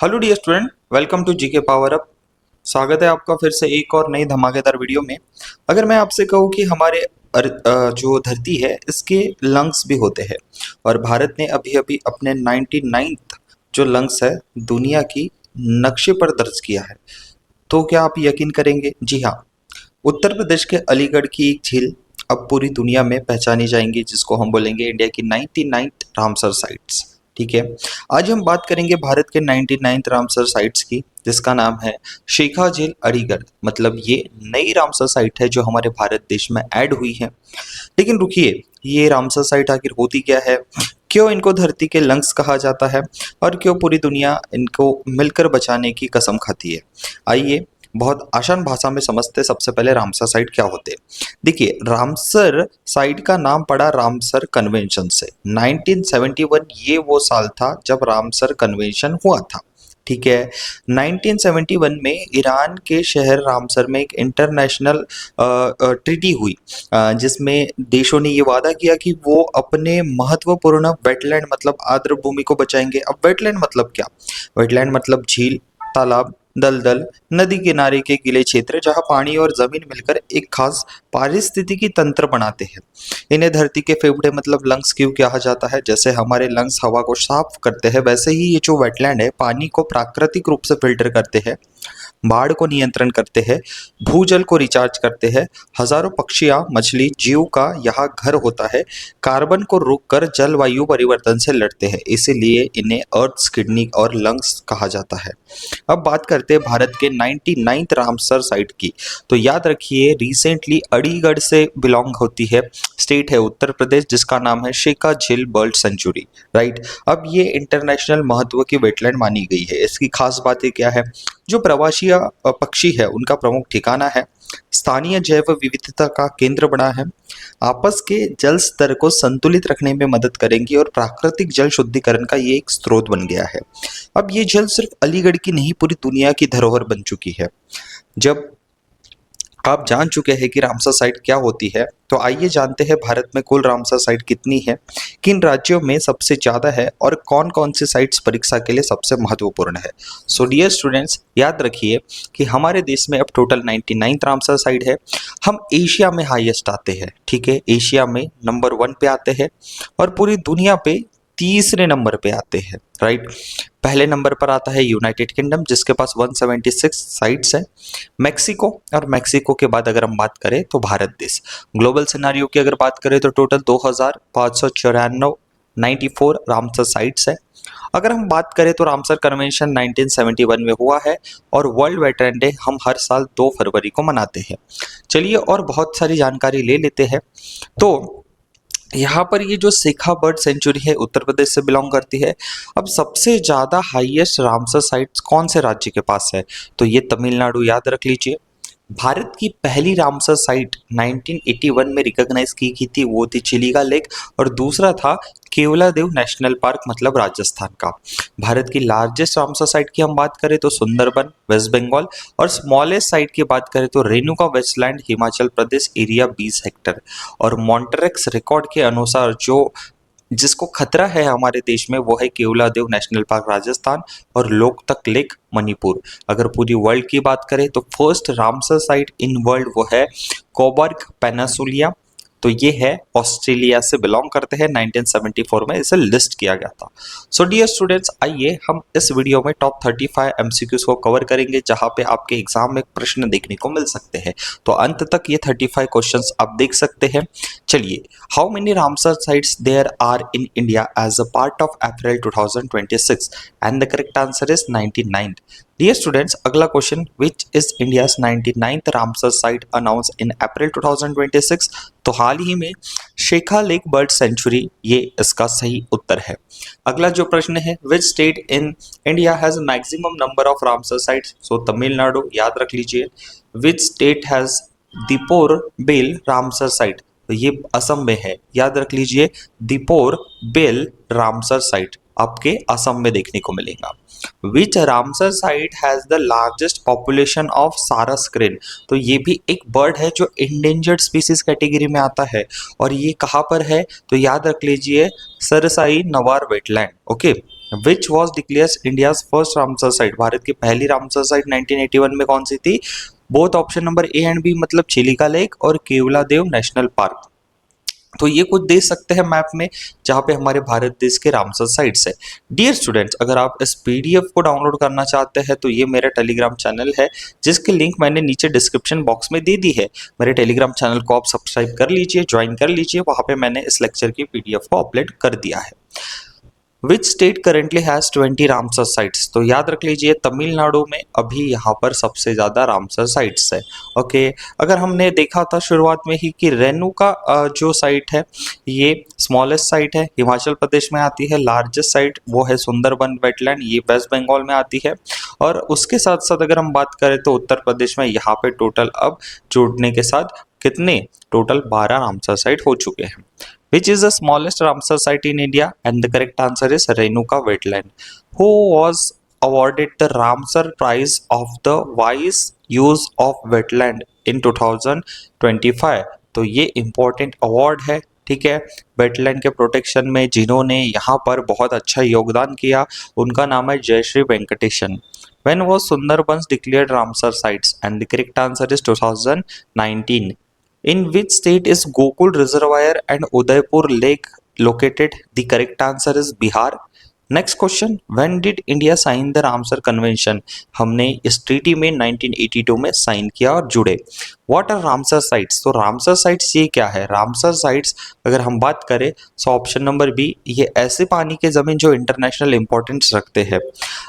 Hello dear student, welcome to GK power up. स्वागत है आपका फिर से एक और नई धमाकेदार वीडियो में। अगर मैं आपसे कहूँ कि हमारे जो धरती है इसके लंग्स भी होते हैं और भारत ने अभी अभी अपने 99th जो लंग्स है दुनिया की नक्शे पर दर्ज किया है। तो क्या आप यकीन करेंगे? जी हाँ, उत्तर प्रदेश के अलीगढ़ की एक झील अब पूरी दुनिया में पहचानी जाएंगी, जिसको हम बोलेंगे इंडिया की 99th रामसर साइट्स। ठीक है, आज हम बात करेंगे भारत के 99th रामसर साइट्स की, जिसका नाम है शेखा झील अलीगढ़। मतलब ये नई रामसर साइट है जो हमारे भारत देश में ऐड हुई है। लेकिन रुकिए, ये रामसर साइट आखिर होती क्या है, क्यों इनको धरती के लंग्स कहा जाता है और क्यों पूरी दुनिया इनको मिलकर बचाने की कसम खाती है? आइए बहुत आसान भाषा में समझते। सबसे पहले रामसर साइट क्या होते हैं। देखिए, रामसर साइट का नाम पड़ा रामसर कन्वेंशन से। 1971 ये वो साल था जब रामसर कन्वेंशन हुआ था। ठीक है, 1971 में ईरान के शहर रामसर में एक इंटरनेशनल ट्रीटी हुई, जिसमें देशों ने ये वादा किया कि वो अपने महत्वपूर्ण वेटलैंड मतलब आर्द्र भूमि को बचाएंगे। अब वेटलैंड मतलब क्या? वेटलैंड मतलब झील, तालाब, दलदल, नदी किनारे के गिले क्षेत्र जहां पानी और जमीन मिलकर एक खास पारिस्थितिकी तंत्र बनाते हैं। इन्हें धरती के फेफड़े मतलब लंग्स क्यों कहा जाता है? जैसे हमारे लंग्स हवा को साफ करते हैं, वैसे ही ये जो वेटलैंड है पानी को प्राकृतिक रूप से फिल्टर करते हैं, बाढ़ को नियंत्रण करते हैं, भूजल को रिचार्ज करते हैं। हजारों पक्षियां, मछली जीव का यहाँ घर होता है, कार्बन को रोककर जलवायु परिवर्तन से लड़ते हैं। इसीलिए इन्हें अर्थ किडनी और लंग्स कहा जाता है। अब बात करते हैं भारत के 99th रामसर साइट की। तो याद रखिए, रिसेंटली अलीगढ़ से बिलोंग होती है, स्टेट है उत्तर प्रदेश, जिसका नाम है शेखा झील बर्ड सेंचुरी। राइट, अब ये इंटरनेशनल महत्व की वेटलैंड मानी गई है। इसकी खास बातें क्या है? जो प्रवासी पक्षी है उनका प्रमुख ठिकाना है, स्थानीय जैव विविधता का केंद्र बना है, आपस के जल स्तर को संतुलित रखने में मदद करेंगी और प्राकृतिक जल शुद्धिकरण का ये एक स्रोत बन गया है। अब ये जल सिर्फ अलीगढ़ की नहीं, पूरी दुनिया की धरोहर बन चुकी है। जब आप जान चुके हैं कि रामसर साइट क्या होती है, तो आइए जानते हैं भारत में कुल रामसर साइट कितनी है, किन राज्यों में सबसे ज़्यादा है और कौन कौन सी साइट्स परीक्षा के लिए सबसे महत्वपूर्ण है। सो डियर स्टूडेंट्स, याद रखिए कि हमारे देश में अब टोटल 99th रामसर साइट है। हम एशिया में हाईएस्ट आते हैं। ठीक है, एशिया में नंबर 1 पे आते हैं और पूरी दुनिया पे तीसरे नंबर पे आते हैं। राइट, पहले नंबर पर आता है यूनाइटेड किंगडम, जिसके पास 176 साइट्स है। मेक्सिको, और मेक्सिको के बाद अगर हम बात करें तो भारत देश। ग्लोबल सिनारियो की अगर बात करें तो टोटल 2594 94 रामसर साइट्स है। अगर हम बात करें तो रामसर कन्वेंशन 1971 में हुआ है और वर्ल्ड वेटरन डे हम हर साल 2 फरवरी को मनाते हैं। चलिए और बहुत सारी जानकारी ले लेते हैं। तो यहाँ पर ये जो शेखा बर्ड सेंचुरी है उत्तर प्रदेश से बिलोंग करती है। अब सबसे ज़्यादा हाईएस्ट रामसर साइट्स कौन से राज्य के पास है? तो ये तमिलनाडु, याद रख लीजिए। भारत की पहली रामसर साइट 1981 में रिकॉग्नाइज की गई थी, वो थी चिलिका लेक, और दूसरा था केवलादेव नेशनल पार्क मतलब राजस्थान का। भारत की लार्जेस्ट रामसर साइट की हम बात करें तो सुंदरबन, वेस्ट बंगाल, और स्मॉलेस्ट साइट की बात करें तो Renuka Westland, Himachal Pradesh, area 20 Hector. और मॉन्टरेक्स रिकॉर्ड के अनुसार जो जिसको खतरा है हमारे देश में वो है केवलादेव नेशनल पार्क राजस्थान और लोकतक लेक मणिपुर। अगर पूरी वर्ल्ड की बात करें तो first Ramsar site in world वो है कोबर्ग पेनिनसुला। तो ये है ऑस्ट्रेलिया से बिलोंग करते हैं। 1974 में इसे लिस्ट किया गया था। सो डियर स्टूडेंट्स, आइए हम इस वीडियो में टॉप 35 एमसीक्यूज को कवर करेंगे, जहां पे आपके एग्जाम में प्रश्न देखने को मिल सकते हैं। तो अंत तक ये 35 क्वेश्चंस आप देख सकते हैं। चलिए, how many Ramsar sites there are in India as a part of April 2026? And the correct answer is 99। Dear students, अगला question, which is India's 99th Ramsar site announce in April 2026? तो हाल ही में शेखा lake bird sanctuary ये इसका सही उत्तर है। अगला जो प्रश्न है, which state in India has maximum number of Ramsar sites? So Tamil Nadu, याद रख लीजिए। Which state has Deepor Beel Ramsar site? तो ये असम में है, याद रख लीजिए। दीपोर बिल रामसर साइट आपके असम में देखने को मिलेगा। Which Ramsar site has the largest population of sarus crane? तो ये भी एक बर्ड है जो इंडेंजर्ड स्पीसीज कैटेगरी में आता है, और ये कहाँ पर है? तो याद रख लीजिए Sarsai Nawar wetland. Okay, which was declares India's first Ramsar site, Bharat की पहली रामसर साइट 1981 में कौन सी थी? Both option number A and B, मतलब चिलिका लेक और केवलादेव नेशनल पार्क। तो ये कुछ देख सकते हैं मैप में जहाँ पे हमारे भारत देश के रामसर साइट्स है। डियर स्टूडेंट्स, अगर आप इस पीडीएफ को डाउनलोड करना चाहते हैं तो ये मेरा टेलीग्राम चैनल है, जिसकी लिंक मैंने नीचे डिस्क्रिप्शन बॉक्स में दे दी है। मेरे टेलीग्राम चैनल को आप सब्सक्राइब कर लीजिए, ज्वाइन कर लीजिए, वहाँ पे मैंने इस लेक्चर की पीडीएफ को अपलोड कर दिया है। Which state currently has 20 Ramsar sites, तो याद रख लीजिए तमिलनाडु में अभी यहाँ पर सबसे ज्यादा रामसर साइट्स है। ओके, अगर हमने देखा था शुरुआत में ही कि रेणुका जो साइट है ये स्मॉलेस्ट साइट है, हिमाचल प्रदेश में आती है। लार्जेस्ट साइट वो है सुंदरबन वेटलैंड, ये वेस्ट बंगाल में आती है। और उसके साथ साथ अगर हम बात करें तो उत्तर प्रदेश में यहाँ पे टोटल अब जोड़ने के साथ कितने, टोटल 12 रामसर साइट हो चुके हैं। Which is the smallest Ramsar site in India? And the correct answer is Renuka wetland. Who was awarded the Ramsar Prize of the Wise Use of Wetland in 2025? तो ये important award है, ठीक है, wetland के protection में जिन्होंने यहाँ पर बहुत अच्छा योगदान किया उनका नाम है Jayashree Venkatesan. When was Sundarbans declared Ramsar sites? And the correct answer is 2019. In which state is Gokul Reservoir and Udaipur Lake located? The correct answer is Bihar. Next question, when did India sign the Ramsar convention? हमने इस treaty में 1982 में sign किया और जुड़े। What are Ramsar sites? तो Ramsar sites ये क्या है? रामसर साइट्स अगर हम बात करें तो ऑप्शन नंबर बी, ये ऐसे पानी के जमीन जो इंटरनेशनल इंपॉर्टेंस रखते हैं।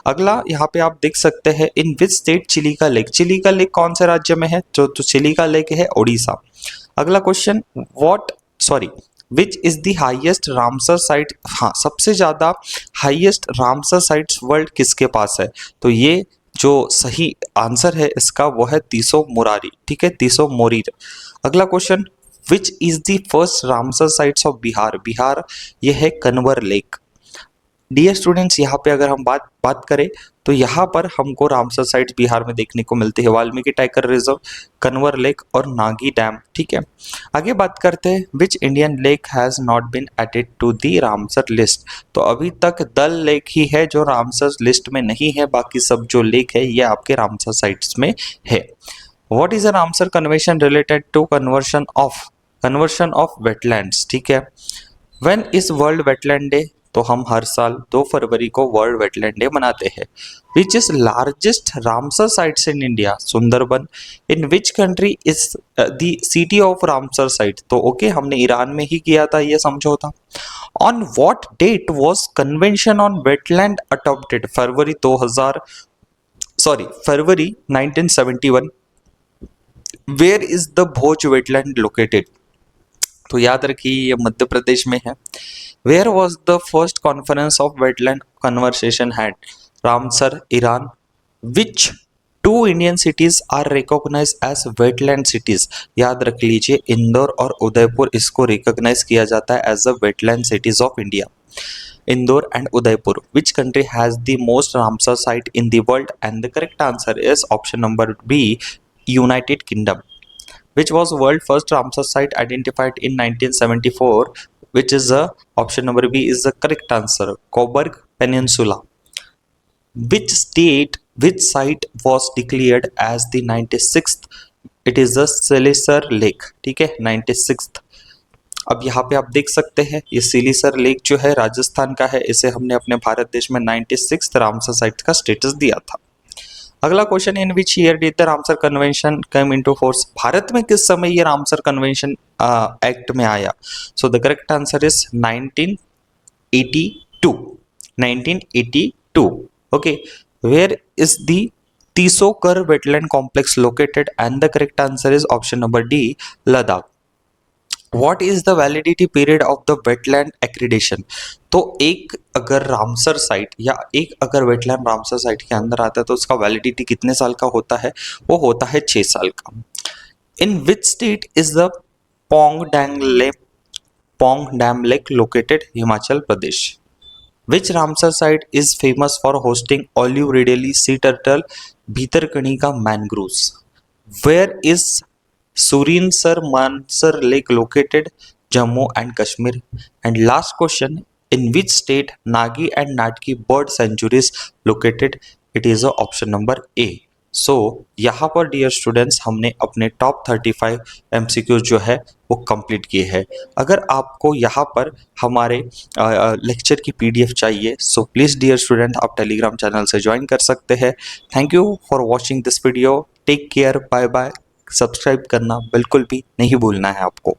अगला यहाँ पे आप देख सकते हैं, in which state Chilika lake? Chilika lake कौन से राज्य में है? तो चिलिका लेक है ओडिशा। अगला question, which is the highest Ramsar site? हाँ, सबसे ज्यादा हाईएस्ट रामसर साइट्स वर्ल्ड किसके पास है? तो ये जो सही आंसर है इसका वो है तीसो मुरारी, ठीक है, तीसो मोरीर। अगला question, which is the first Ramsar sites of Bihar? Bihar ये है कन्वर लेक। डियर स्टूडेंट्स, यहाँ पे अगर हम बात करें तो यहाँ पर हमको रामसर साइट्स बिहार में देखने को मिलती है, Valmiki tiger reserve, Kanwar lake और नागी डैम, ठीक है। आगे बात करते हैं, which Indian lake has not been added to the Ramsar list? तो अभी तक दल लेक ही है जो रामसर लिस्ट में नहीं है, बाकी सब जो लेक है ये आपके रामसर साइट्स में है। What is a Ramsar convention related to conversion of wetlands, ठीक है। When is world wetland day? तो हम हर साल 2 फरवरी को वर्ल्ड वेटलैंड डे मनाते हैं। Which is largest Ramsar sites in India? Sundarban. In which country is the city of Ramsar site? तो okay, हमने ईरान में ही किया था ये समझौता। On what date was convention on wetland adopted? फरवरी 1971। Where is the Bhoj wetland located? तो याद रखिए ये मध्य प्रदेश में है। Where was the first conference of wetland conservation had? Ramsar, Iran. Which two Indian cities are recognized as wetland cities? याद रख लीजिए इंदौर और उदयपुर इसको रिकॉग्नाइज किया जाता है as a wetland cities of India. Indore and Udaipur. Which country has the most Ramsar site in the world? And the correct answer is option number B, United Kingdom. Which was world first Ramsar site identified in 1974? Which is option number B is the correct answer, Coburg Peninsula. Which site was declared as the 96th? It is the Siliserh lake, ठीक है, 96th। अब यहाँ पे आप देख सकते हैं ये सिलीसर लेक जो है राजस्थान का है, इसे हमने अपने भारत देश में 96th रामसर साइट का स्टेटस दिया था। अगला question, in which year did the Ramsar convention come into force? Bharat में किस समय ये रामसर कन्वेंशन एक्ट में आया? So the correct answer is 1982। Okay, where is the Tso Kar wetland complex located? And the correct answer is option number D, Ladakh. What is the validity period of the wetland accreditation? तो एक अगर Ramsar site या एक अगर wetland Ramsar site के अंदर आता है तो उसका वैलिडिटी कितने साल का होता है? वो होता है 6 साल का। In which state is the Pong dam lake located? Himachal Pradesh. Which Ramsar site is famous for hosting olive ridley sea turtle Bhitarkanika mangroves? Where is Surinsar Mansar Lake located? Jammu and Kashmir. And last question, in which state Nagi and नाटकी bird sanctuaries located? It is option number A. So यहाँ पर dear students हमने अपने top 35 MCQ जो है वो complete किए हैं। अगर आपको यहाँ पर हमारे लेक्चर की पीडीएफ चाहिए सो प्लीज़ डियर स्टूडेंट आप टेलीग्राम चैनल से ज्वाइन कर सकते हैं। Thank you for watching this video. Take care, bye bye. Subscribe करना बिल्कुल भी नहीं भूलना है आपको।